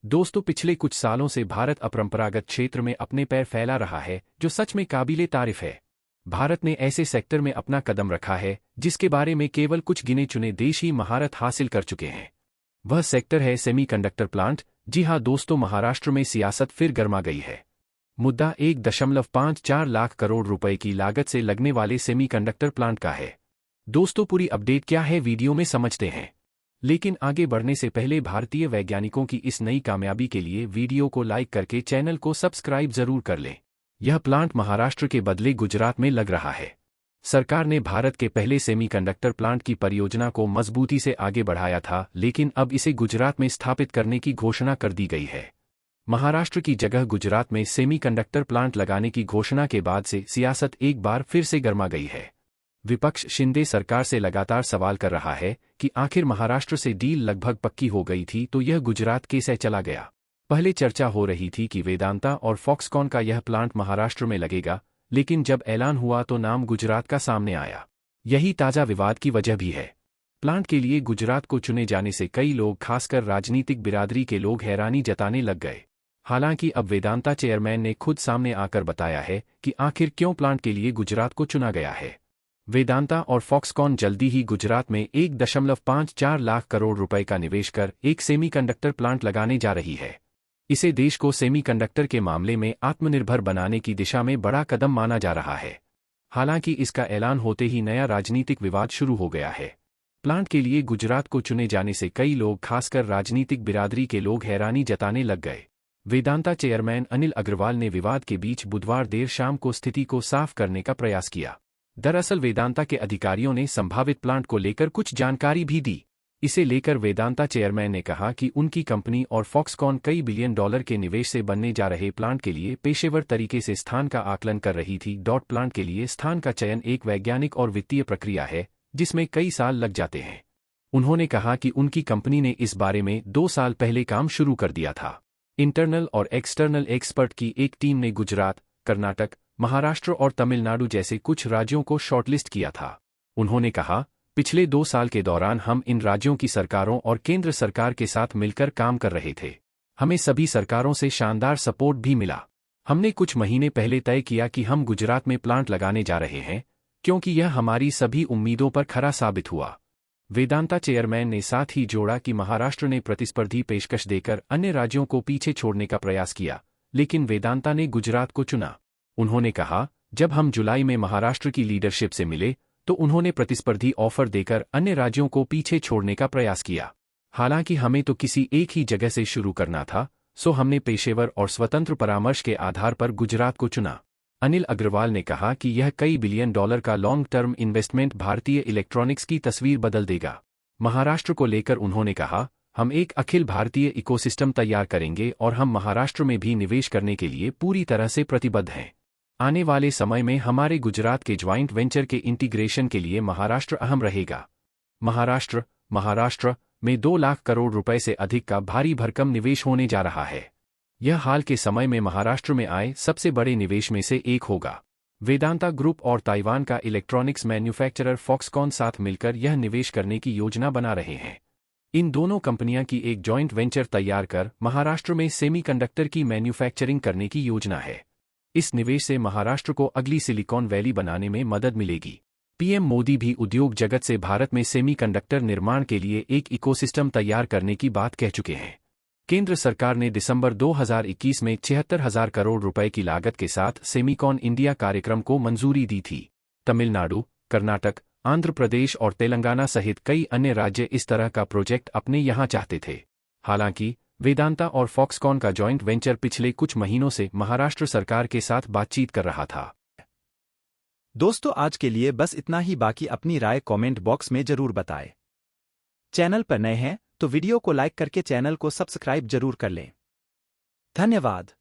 दोस्तों, पिछले कुछ सालों से भारत अपरंपरागत क्षेत्र में अपने पैर फैला रहा है, जो सच में काबिले तारीफ है। भारत ने ऐसे सेक्टर में अपना कदम रखा है जिसके बारे में केवल कुछ गिने चुने देश ही महारत हासिल कर चुके हैं। वह सेक्टर है सेमीकंडक्टर प्लांट। जी हां दोस्तों, महाराष्ट्र में सियासत फिर गर्मा गई है। मुद्दा 1.54 लाख करोड़ रुपए की लागत से लगने वाले सेमीकंडक्टर प्लांट का है। दोस्तों, पूरी अपडेट क्या है वीडियो में समझते हैं। लेकिन आगे बढ़ने से पहले भारतीय वैज्ञानिकों की इस नई कामयाबी के लिए वीडियो को लाइक करके चैनल को सब्सक्राइब जरूर कर लें। यह प्लांट महाराष्ट्र के बदले गुजरात में लग रहा है। सरकार ने भारत के पहले सेमीकंडक्टर प्लांट की परियोजना को मजबूती से आगे बढ़ाया था, लेकिन अब इसे गुजरात में स्थापित करने की घोषणा कर दी गई है। महाराष्ट्र की जगह गुजरात में सेमीकंडक्टर प्लांट लगाने की घोषणा के बाद से सियासत एक बार फिर से गर्मा गई है। विपक्ष शिंदे सरकार से लगातार सवाल कर रहा है कि आखिर महाराष्ट्र से डील लगभग पक्की हो गई थी तो यह गुजरात कैसे चला गया। पहले चर्चा हो रही थी कि वेदांता और फॉक्सकॉन का यह प्लांट महाराष्ट्र में लगेगा, लेकिन जब ऐलान हुआ तो नाम गुजरात का सामने आया। यही ताजा विवाद की वजह भी है। प्लांट के लिए गुजरात को चुने जाने से कई लोग, खासकर राजनीतिक बिरादरी के लोग, हैरानी जताने लग गए। हालांकि अब वेदांता चेयरमैन ने खुद सामने आकर बताया है कि आखिर क्यों प्लांट के लिए गुजरात को चुना गया है। वेदांता और फॉक्सकॉन जल्दी ही गुजरात में 1.54 लाख करोड़ रुपए का निवेश कर एक सेमीकंडक्टर प्लांट लगाने जा रही है। इसे देश को सेमीकंडक्टर के मामले में आत्मनिर्भर बनाने की दिशा में बड़ा कदम माना जा रहा है। हालांकि इसका ऐलान होते ही नया राजनीतिक विवाद शुरू हो गया है। प्लांट के लिए गुजरात को चुने जाने से कई लोग, खासकर राजनीतिक बिरादरी के लोग, हैरानी जताने लग गए। वेदांता चेयरमैन अनिल अग्रवाल ने विवाद के बीच बुधवार देर शाम को स्थिति को साफ करने का प्रयास किया। दरअसल वेदांता के अधिकारियों ने संभावित प्लांट को लेकर कुछ जानकारी भी दी। इसे लेकर वेदांता चेयरमैन ने कहा कि उनकी कंपनी और फॉक्सकॉन कई बिलियन डॉलर के निवेश से बनने जा रहे प्लांट के लिए पेशेवर तरीके से स्थान का आकलन कर रही थी। प्लांट के लिए स्थान का चयन एक वैज्ञानिक और वित्तीय प्रक्रिया है जिसमें कई साल लग जाते हैं। उन्होंने कहा कि उनकी कंपनी ने इस बारे में 2 साल पहले काम शुरू कर दिया था। इंटरनल और एक्सटर्नल एक्सपर्ट की एक टीम ने गुजरात, कर्नाटक, महाराष्ट्र और तमिलनाडु जैसे कुछ राज्यों को शॉर्टलिस्ट किया था। उन्होंने कहा, पिछले 2 साल के दौरान हम इन राज्यों की सरकारों और केंद्र सरकार के साथ मिलकर काम कर रहे थे। हमें सभी सरकारों से शानदार सपोर्ट भी मिला। हमने कुछ महीने पहले तय किया कि हम गुजरात में प्लांट लगाने जा रहे हैं, क्योंकि यह हमारी सभी उम्मीदों पर खरा साबित हुआ। वेदांता चेयरमैन ने साथ ही जोड़ा कि महाराष्ट्र ने प्रतिस्पर्धी पेशकश देकर अन्य राज्यों को पीछे छोड़ने का प्रयास किया, लेकिन वेदांता ने गुजरात को चुना। उन्होंने कहा, जब हम जुलाई में महाराष्ट्र की लीडरशिप से मिले तो उन्होंने प्रतिस्पर्धी ऑफर देकर अन्य राज्यों को पीछे छोड़ने का प्रयास किया। हालांकि हमें तो किसी एक ही जगह से शुरू करना था, सो हमने पेशेवर और स्वतंत्र परामर्श के आधार पर गुजरात को चुना। अनिल अग्रवाल ने कहा कि यह कई बिलियन डॉलर का लॉन्ग टर्म इन्वेस्टमेंट भारतीय इलेक्ट्रॉनिक्स की तस्वीर बदल देगा। महाराष्ट्र को लेकर उन्होंने कहा, हम एक अखिल भारतीय इकोसिस्टम तैयार करेंगे और हम महाराष्ट्र में भी निवेश करने के लिए पूरी तरह से प्रतिबद्ध हैं। आने वाले समय में हमारे गुजरात के ज्वाइंट वेंचर के इंटीग्रेशन के लिए महाराष्ट्र अहम रहेगा। महाराष्ट्र में 2 लाख करोड़ रुपए से अधिक का भारी भरकम निवेश होने जा रहा है। यह हाल के समय में महाराष्ट्र में आए सबसे बड़े निवेश में से एक होगा। वेदांता ग्रुप और ताइवान का इलेक्ट्रॉनिक्स मैन्युफैक्चरर फॉक्सकॉन साथ मिलकर यह निवेश करने की योजना बना रहे हैं। इन दोनों कंपनियां की एक जॉइंट वेंचर तैयार कर महाराष्ट्र में सेमीकंडक्टर की मैन्युफैक्चरिंग करने की योजना है। इस निवेश से महाराष्ट्र को अगली सिलिकॉन वैली बनाने में मदद मिलेगी। पीएम मोदी भी उद्योग जगत से भारत में सेमीकंडक्टर निर्माण के लिए एक इकोसिस्टम तैयार करने की बात कह चुके हैं। केंद्र सरकार ने दिसंबर 2021 में 76,000 करोड़ रुपए की लागत के साथ सेमीकॉन इंडिया कार्यक्रम को मंजूरी दी थी। तमिलनाडु, कर्नाटक, आंध्र प्रदेश और तेलंगाना सहित कई अन्य राज्य इस तरह का प्रोजेक्ट अपने यहां चाहते थे। हालांकि वेदांता और फॉक्सकॉन का जॉइंट वेंचर पिछले कुछ महीनों से महाराष्ट्र सरकार के साथ बातचीत कर रहा था। दोस्तों, आज के लिए बस इतना ही। बाकी अपनी राय कमेंट बॉक्स में जरूर बताएं। चैनल पर नए हैं तो वीडियो को लाइक करके चैनल को सब्सक्राइब जरूर कर लें। धन्यवाद।